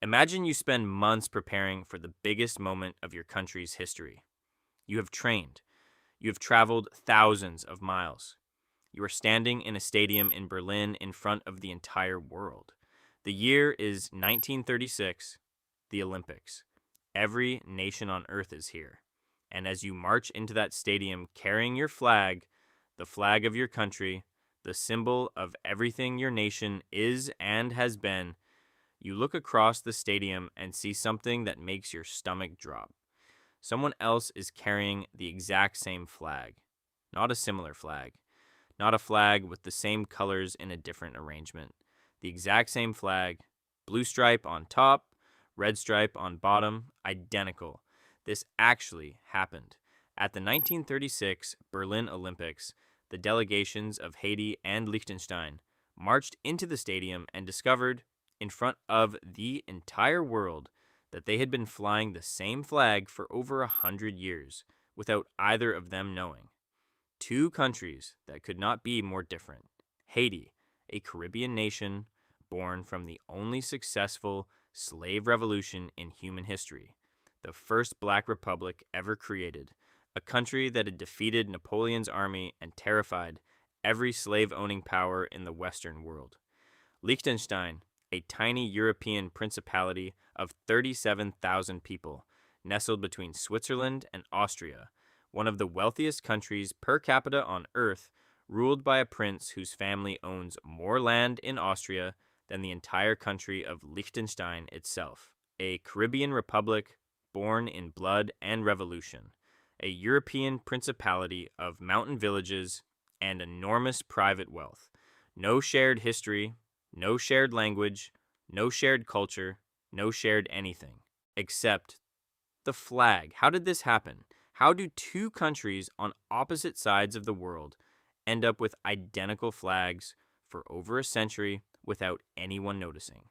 Imagine you spend months preparing for the biggest moment of your country's history. You have trained. You have traveled thousands of miles. You are standing in a stadium in Berlin in front of the entire world. The year is 1936, the Olympics. Every nation on earth is here. And as you march into that stadium carrying your flag, the flag of your country, the symbol of everything your nation is and has been, you look across the stadium and see something that makes your stomach drop. Someone else is carrying the exact same flag, not a similar flag, not a flag with the same colors in a different arrangement. The exact same flag, blue stripe on top, red stripe on bottom, identical. This actually happened. At the 1936 Berlin Olympics, the delegations of Haiti and Liechtenstein marched into the stadium and discovered, in front of the entire world, that they had been flying the same flag for over 100 years, without either of them knowing. Two countries that could not be more different. Haiti, a Caribbean nation born from the only successful slave revolution in human history, the first black republic ever created, a country that had defeated Napoleon's army and terrified every slave-owning power in the Western world. Liechtenstein, a tiny European principality of 37,000 people, nestled between Switzerland and Austria, one of the wealthiest countries per capita on earth, ruled by a prince whose family owns more land in Austria than the entire country of Liechtenstein itself. A Caribbean republic born in blood and revolution. A European principality of mountain villages and enormous private wealth. No shared history, no shared language, no shared culture, no shared anything, except the flag. How did this happen? How do two countries on opposite sides of the world end up with identical flags for over a century without anyone noticing?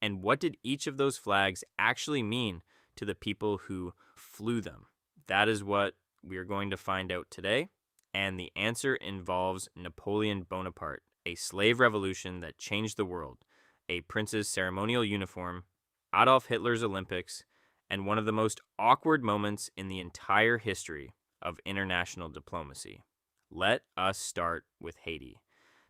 And what did each of those flags actually mean to the people who flew them? That is what we are going to find out today, and the answer involves Napoleon Bonaparte, a slave revolution that changed the world, a prince's ceremonial uniform, Adolf Hitler's Olympics, and one of the most awkward moments in the entire history of international diplomacy. Let us start with Haiti,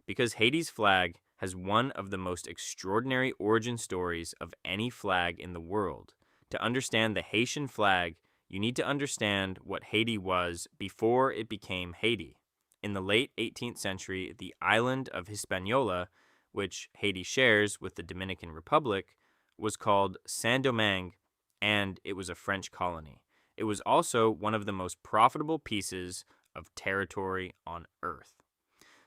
because Haiti's flag has one of the most extraordinary origin stories of any flag in the world. To understand the Haitian flag, you need to understand what Haiti was before it became Haiti. In the late 18th century, the island of Hispaniola, which Haiti shares with the Dominican Republic, was called Saint-Domingue, and it was a French colony. It was also one of the most profitable pieces of territory on Earth.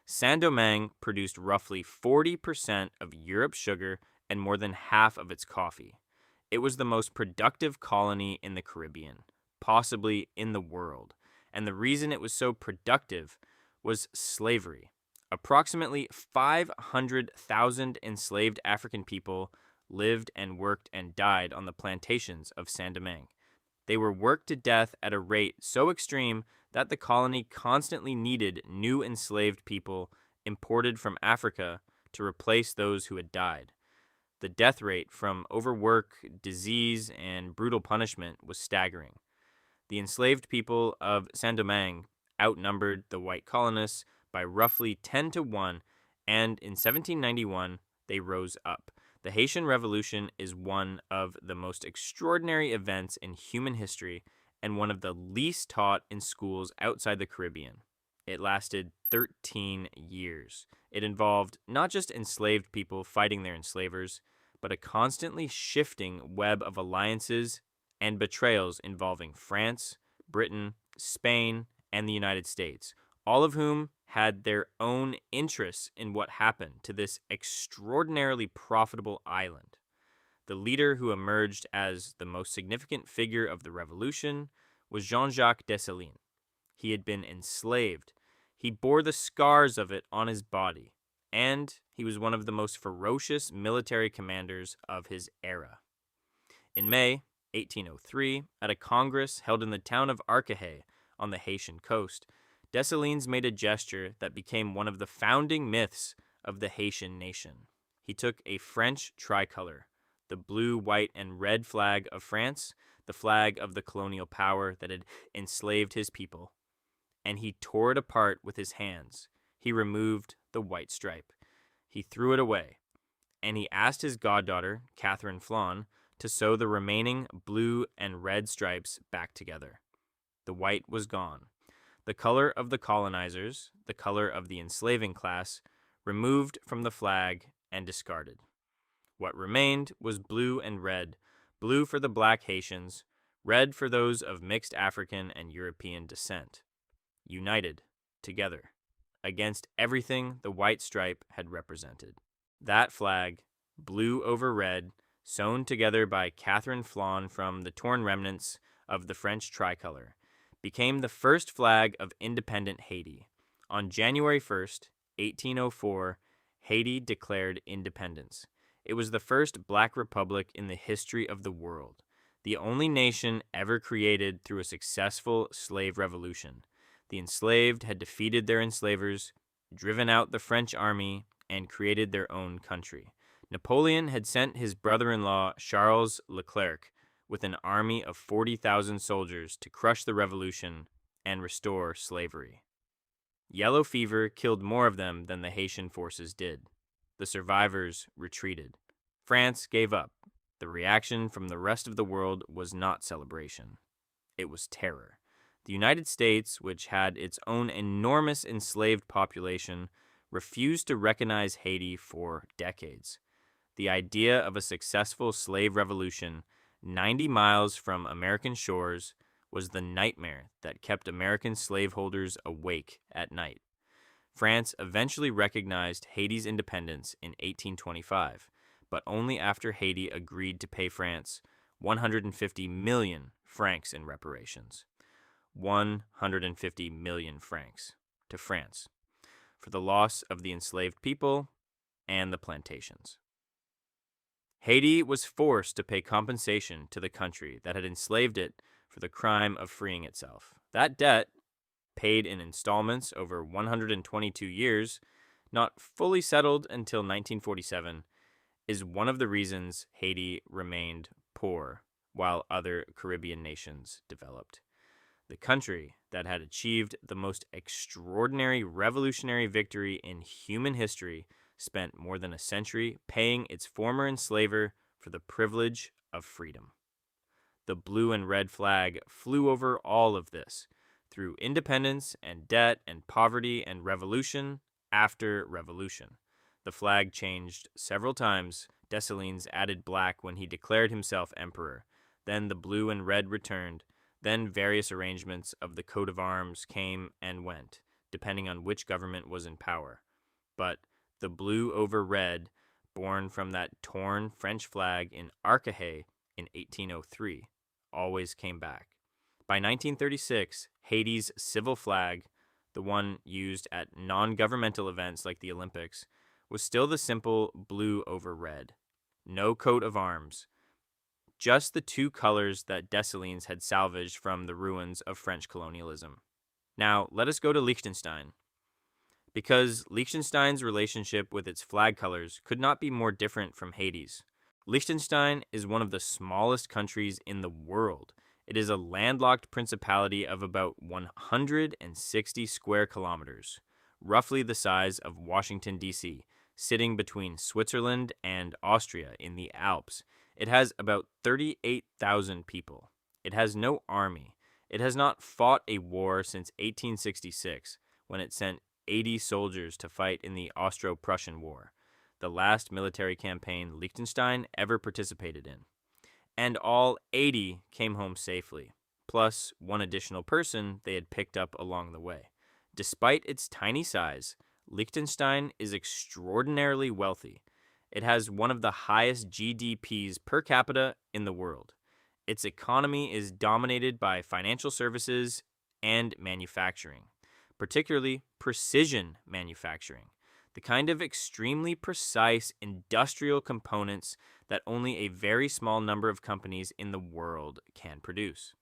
Saint-Domingue produced roughly 40% of Europe's sugar and more than half of its coffee. It was the most productive colony in the Caribbean, possibly in the world. And the reason it was so productive was slavery. Approximately 500,000 enslaved African people lived and worked and died on the plantations of Saint-Domingue. They were worked to death at a rate so extreme that the colony constantly needed new enslaved people imported from Africa to replace those who had died. The death rate from overwork, disease, and brutal punishment was staggering. The enslaved people of Saint-Domingue outnumbered the white colonists by roughly 10 to 1, and in 1791, they rose up. The Haitian Revolution is one of the most extraordinary events in human history and one of the least taught in schools outside the Caribbean. It lasted 13 years. It involved not just enslaved people fighting their enslavers, but a constantly shifting web of alliances and betrayals involving France, Britain, Spain, and the United States, all of whom had their own interests in what happened to this extraordinarily profitable island. The leader who emerged as the most significant figure of the revolution was Jean-Jacques Dessalines. He had been enslaved. He bore the scars of it on his body, and he was one of the most ferocious military commanders of his era. In May 1803, at a congress held in the town of Arcahé on the Haitian coast, Dessalines made a gesture that became one of the founding myths of the Haitian nation. He took a French tricolor, the blue, white, and red flag of France, the flag of the colonial power that had enslaved his people, and he tore it apart with his hands. He removed the white stripe. He threw it away, and he asked his goddaughter, Catherine Flawn, to sew the remaining blue and red stripes back together. The white was gone. The color of the colonizers, the color of the enslaving class, removed from the flag and discarded. What remained was blue and red, blue for the black Haitians, red for those of mixed African and European descent. United, together, against everything the white stripe had represented. That flag, blue over red, sewn together by Catherine Flawn from the torn remnants of the French tricolor, became the first flag of independent Haiti. On January 1st, 1804, Haiti declared independence. It was the first black republic in the history of the world, the only nation ever created through a successful slave revolution. The enslaved had defeated their enslavers, driven out the French army, and created their own country. Napoleon had sent his brother-in-law, Charles Leclerc, with an army of 40,000 soldiers to crush the revolution and restore slavery. Yellow fever killed more of them than the Haitian forces did. The survivors retreated. France gave up. The reaction from the rest of the world was not celebration. It was terror. The United States, which had its own enormous enslaved population, refused to recognize Haiti for decades. The idea of a successful slave revolution 90 miles from American shores was the nightmare that kept American slaveholders awake at night. France eventually recognized Haiti's independence in 1825, but only after Haiti agreed to pay France 150 million francs in reparations. 150 million francs to France for the loss of the enslaved people and the plantations. Haiti was forced to pay compensation to the country that had enslaved it for the crime of freeing itself. That debt, paid in installments over 122 years, not fully settled until 1947, is one of the reasons Haiti remained poor while other Caribbean nations developed. The country that had achieved the most extraordinary revolutionary victory in human history spent more than a century paying its former enslaver for the privilege of freedom. The blue and red flag flew over all of this, through independence and debt and poverty and revolution after revolution. The flag changed several times. Dessalines added black when he declared himself emperor. Then the blue and red returned. Then various arrangements of the coat of arms came and went, depending on which government was in power. But the blue over red, born from that torn French flag in Arcahé in 1803, always came back. By 1936, Haiti's civil flag, the one used at non-governmental events like the Olympics, was still the simple blue over red. No coat of arms. Just the two colors that Dessalines had salvaged from the ruins of French colonialism. Now, let us go to Liechtenstein. Because Liechtenstein's relationship with its flag colors could not be more different from Haiti's. Liechtenstein is one of the smallest countries in the world. It is a landlocked principality of about 160 square kilometers, roughly the size of Washington, D.C., sitting between Switzerland and Austria in the Alps. It has about 38,000 people. It has no army. It has not fought a war since 1866, when it sent 80 soldiers to fight in the Austro-Prussian War, the last military campaign Liechtenstein ever participated in. And all 80 came home safely, plus one additional person they had picked up along the way. Despite its tiny size, Liechtenstein is extraordinarily wealthy. It has one of the highest GDPs per capita in the world. Its economy is dominated by financial services and manufacturing, particularly precision manufacturing, the kind of extremely precise industrial components that only a very small number of companies in the world can produce.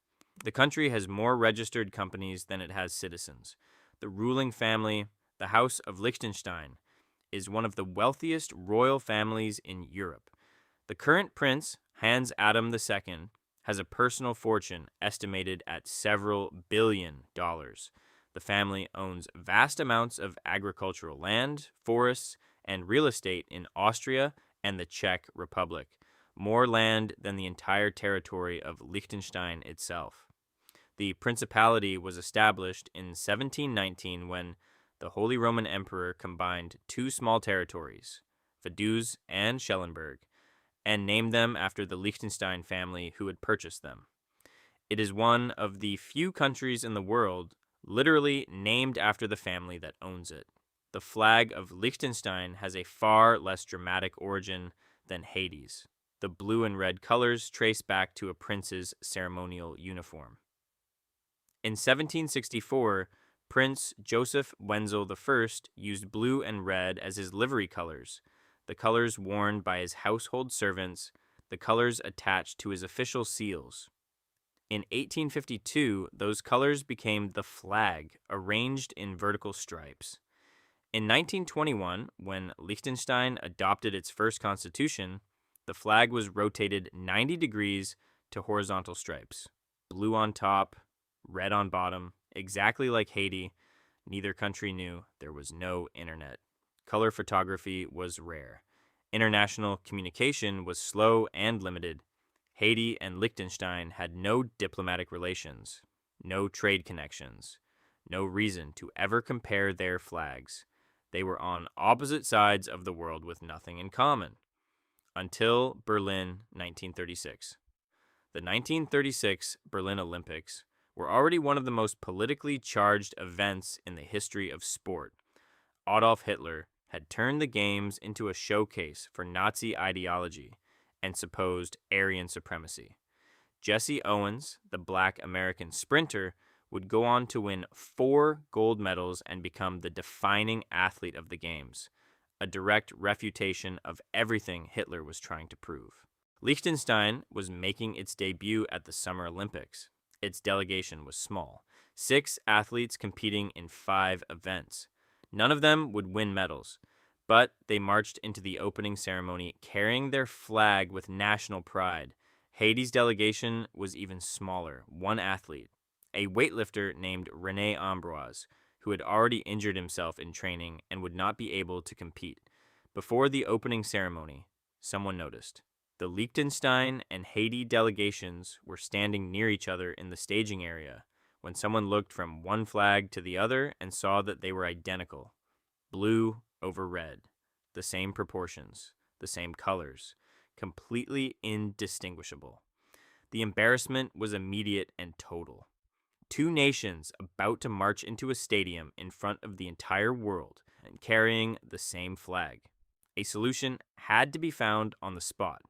The country has more registered companies than it has citizens. The ruling family, the House of Liechtenstein, is one of the wealthiest royal families in Europe. The current prince, Hans Adam II, has a personal fortune estimated at several billion dollars. The family owns vast amounts of agricultural land, forests, and real estate in Austria and the Czech Republic, more land than the entire territory of Liechtenstein itself. The principality was established in 1719 when the Holy Roman Emperor combined two small territories, Vaduz and Schellenberg, and named them after the Liechtenstein family who had purchased them. It is one of the few countries in the world literally named after the family that owns it. The flag of Liechtenstein has a far less dramatic origin than Haiti's. The blue and red colors trace back to a prince's ceremonial uniform. In 1764, Prince Joseph Wenzel I used blue and red as his livery colors, the colors worn by his household servants, the colors attached to his official seals. In 1852, those colors became the flag, arranged in vertical stripes. In 1921, when Liechtenstein adopted its first constitution, the flag was rotated 90 degrees to horizontal stripes, blue on top, red on bottom, exactly like Haiti. Neither country knew there was no internet. Color photography was rare. International communication was slow and limited. Haiti and Liechtenstein had no diplomatic relations, no trade connections, no reason to ever compare their flags. They were on opposite sides of the world with nothing in common. Until Berlin, 1936. The 1936 Berlin Olympics were already one of the most politically charged events in the history of sport. Adolf Hitler had turned the Games into a showcase for Nazi ideology and supposed Aryan supremacy. Jesse Owens, the black American sprinter, would go on to win 4 gold medals and become the defining athlete of the Games, a direct refutation of everything Hitler was trying to prove. Liechtenstein was making its debut at the Summer Olympics. Its delegation was small, 6 athletes competing in 5 events. None of them would win medals, but they marched into the opening ceremony carrying their flag with national pride. Haiti's delegation was even smaller, 1 athlete, a weightlifter named René Ambroise, who had already injured himself in training and would not be able to compete. Before the opening ceremony, someone noticed. The Liechtenstein and Haiti delegations were standing near each other in the staging area when someone looked from one flag to the other and saw that they were identical. Blue over red, the same proportions, the same colors, completely indistinguishable. The embarrassment was immediate and total. 2 nations about to march into a stadium in front of the entire world and carrying the same flag. A solution had to be found on the spot.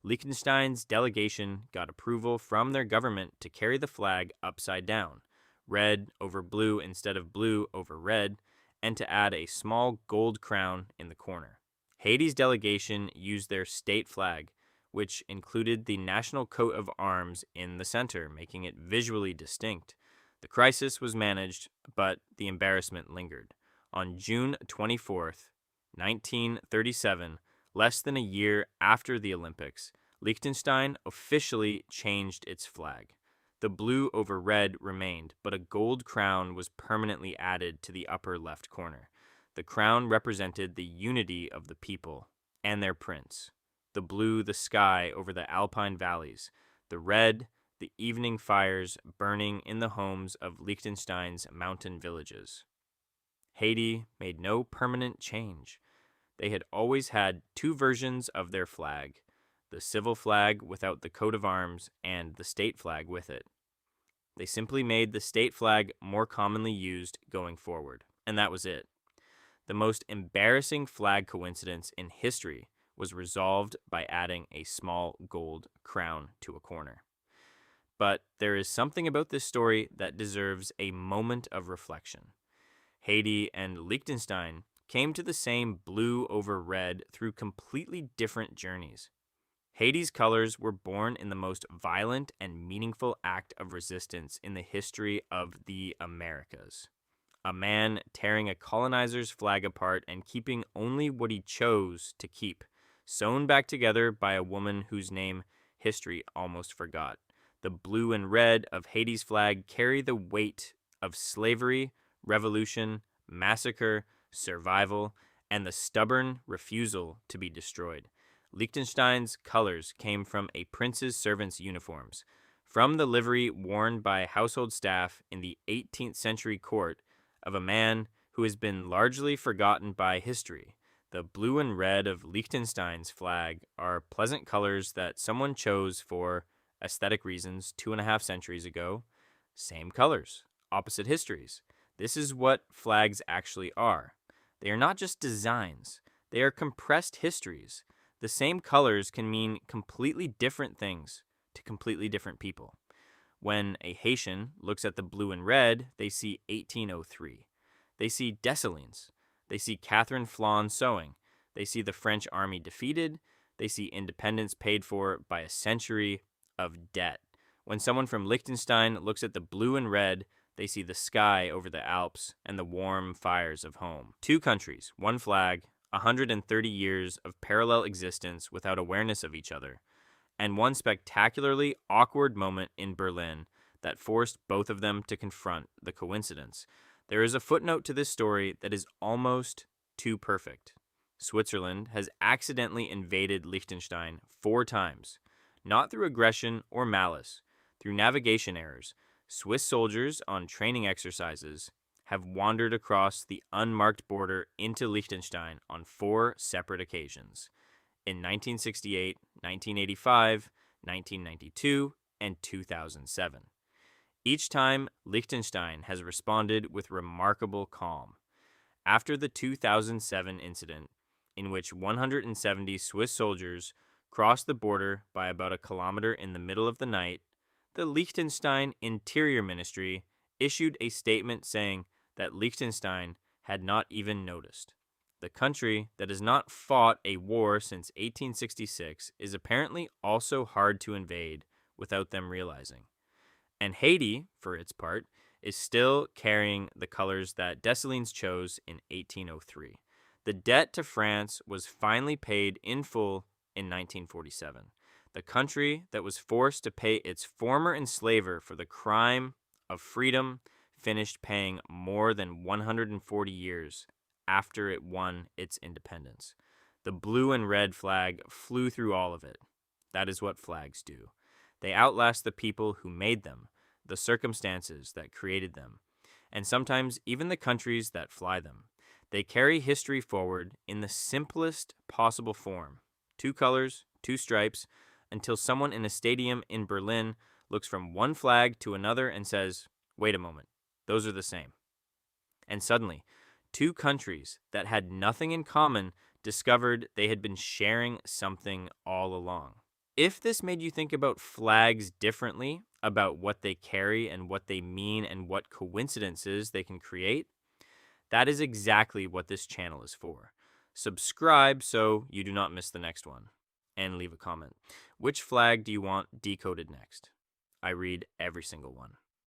Liechtenstein's delegation got approval from their government to carry the flag upside down, red over blue instead of blue over red, and to add a small gold crown in the corner. Haiti's delegation used their state flag, which included the national coat of arms in the center, making it visually distinct. The crisis was managed, but the embarrassment lingered. On June 24th, 1937, less than a year after the Olympics, Liechtenstein officially changed its flag. The blue over red remained, but a gold crown was permanently added to the upper left corner. The crown represented the unity of the people and their prince. The blue, the sky over the Alpine valleys. The red, the evening fires burning in the homes of Liechtenstein's mountain villages. Haiti made no permanent change. They had always had 2 versions of their flag, the civil flag without the coat of arms and the state flag with it. They simply made the state flag more commonly used going forward, and that was it. The most embarrassing flag coincidence in history was resolved by adding a small gold crown to a corner. But there is something about this story that deserves a moment of reflection. Haiti and Liechtenstein came to the same blue over red through completely different journeys. Haiti's colors were born in the most violent and meaningful act of resistance in the history of the Americas. A man tearing a colonizer's flag apart and keeping only what he chose to keep, sewn back together by a woman whose name history almost forgot. The blue and red of Haiti's flag carry the weight of slavery, revolution, massacre, survival, and the stubborn refusal to be destroyed. Liechtenstein's colors came from a prince's servants' uniforms, from the livery worn by household staff in the 18th century court of a man who has been largely forgotten by history. The blue and red of Liechtenstein's flag are pleasant colors that someone chose for aesthetic reasons 2.5 centuries ago. Same colors, opposite histories. This is what flags actually are. They are not just designs, they are compressed histories. The same colors can mean completely different things to completely different people. When a Haitian looks at the blue and red, they see 1803. They see Dessalines. They see Catherine Flon sewing. They see the French army defeated. They see independence paid for by a century of debt. When someone from Liechtenstein looks at the blue and red, they see the sky over the Alps and the warm fires of home. Two countries, one flag, 130 years of parallel existence without awareness of each other, and one spectacularly awkward moment in Berlin that forced both of them to confront the coincidence. There is a footnote to this story that is almost too perfect. Switzerland has accidentally invaded Liechtenstein 4 times, not through aggression or malice, through navigation errors. Swiss soldiers on training exercises have wandered across the unmarked border into Liechtenstein on 4 separate occasions, in 1968, 1985, 1992, and 2007. Each time, Liechtenstein has responded with remarkable calm. After the 2007 incident, in which 170 Swiss soldiers crossed the border by about a kilometer in the middle of the night, the Liechtenstein Interior Ministry issued a statement saying that Liechtenstein had not even noticed. The country that has not fought a war since 1866 is apparently also hard to invade without them realizing. And Haiti, for its part, is still carrying the colors that Dessalines chose in 1803. The debt to France was finally paid in full in 1947. The country that was forced to pay its former enslaver for the crime of freedom finished paying more than 140 years after it won its independence. The blue and red flag flew through all of it. That is what flags do. They outlast the people who made them, the circumstances that created them, and sometimes even the countries that fly them. They carry history forward in the simplest possible form. 2 colors, 2 stripes, until someone in a stadium in Berlin looks from one flag to another and says, "Wait a moment, those are the same." And suddenly, 2 countries that had nothing in common discovered they had been sharing something all along. If this made you think about flags differently, about what they carry and what they mean and what coincidences they can create, that is exactly what this channel is for. Subscribe so you do not miss the next one. And leave a comment. Which flag do you want decoded next? I read every single one.